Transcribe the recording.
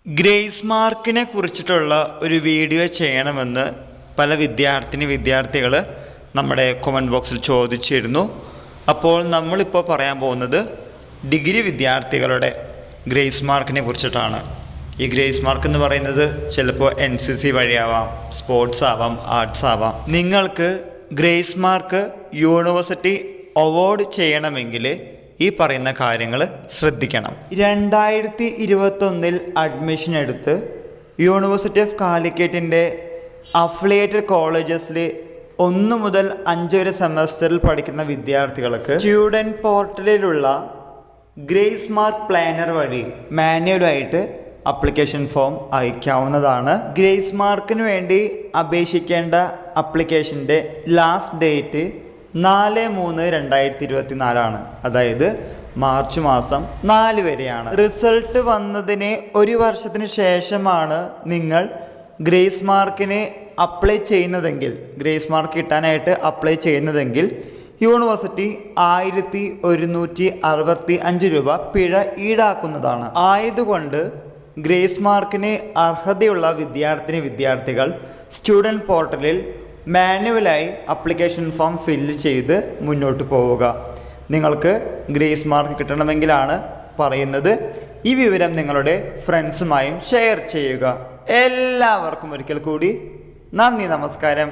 Grace മാർക്കിനെ കുറിച്ചിട്ടുള്ള ഒരു video ചെയ്യണമെന്ന് പല വിദ്യാർത്ഥികൾ നമ്മുടെ കമൻറ്റ് ബോക്സിൽ ചോദിച്ചിരുന്നു. അപ്പോൾ നമ്മളിപ്പോൾ പറയാൻ പോകുന്നത് ഡിഗ്രി വിദ്യാർത്ഥികളുടെ ഗ്രേസ് മാർക്കിനെ കുറിച്ചിട്ടാണ്. ഈ ഗ്രേസ് മാർക്ക് എന്ന് പറയുന്നത് ചിലപ്പോൾ NCC വഴിയാവാം, സ്പോർട്സ് ആവാം, ആർട്സ് ആവാം. നിങ്ങൾക്ക് ഗ്രേസ് മാർക്ക് യൂണിവേഴ്സിറ്റി അവാർഡ് ചെയ്യണമെങ്കിൽ ഈ പറയുന്ന കാര്യങ്ങൾ ശ്രദ്ധിക്കണം. 2021 അഡ്മിഷൻ എടുത്ത് യൂണിവേഴ്സിറ്റി ഓഫ് കാലിക്കറ്റിൻ്റെ അഫിലിയേറ്റഡ് കോളേജസിൽ 1 മുതൽ 5 വരെ സെമസ്റ്ററിൽ പഠിക്കുന്ന വിദ്യാർത്ഥികൾക്ക് സ്റ്റുഡൻറ്റ് പോർട്ടലിലുള്ള ഗ്രേസ് മാർക്ക് പ്ലാനർ വഴി മാനുവലായിട്ട് അപ്ലിക്കേഷൻ ഫോം അയക്കാവുന്നതാണ്. ഗ്രേസ് മാർക്കിന് വേണ്ടി അപേക്ഷിക്കേണ്ട അപ്ലിക്കേഷൻ്റെ ലാസ്റ്റ് ഡേറ്റ് 4/3/2024 അതായത് മാർച്ച് മാസം 4 വരെയാണ്. റിസൾട്ട് വന്നതിന് 1 വർഷത്തിന് ശേഷമാണ് നിങ്ങൾ ഗ്രേസ് മാർക്കിന് അപ്ലൈ ചെയ്യുന്നതെങ്കിൽ, ഗ്രേസ് മാർക്ക് കിട്ടാനായിട്ട് അപ്ലൈ ചെയ്യുന്നതെങ്കിൽ യൂണിവേഴ്സിറ്റി 1165 രൂപ പിഴ ഈടാക്കുന്നതാണ്. ആയതുകൊണ്ട് ഗ്രേസ് മാർക്കിന് അർഹതയുള്ള വിദ്യാർത്ഥികൾ സ്റ്റുഡൻറ്റ് പോർട്ടലിൽ മാനുവലായി അപ്ലിക്കേഷൻ ഫോം ഫില്ല് ചെയ്ത് മുന്നോട്ട് പോവുക. നിങ്ങൾക്ക് ഗ്രേസ് മാർക്ക് കിട്ടണമെങ്കിലാണ് പറയുന്നത്. ഈ വിവരം നിങ്ങളുടെ ഫ്രണ്ട്സുമായും ഷെയർ ചെയ്യുക. എല്ലാവർക്കും ഒരിക്കൽ കൂടി നന്ദി, നമസ്കാരം.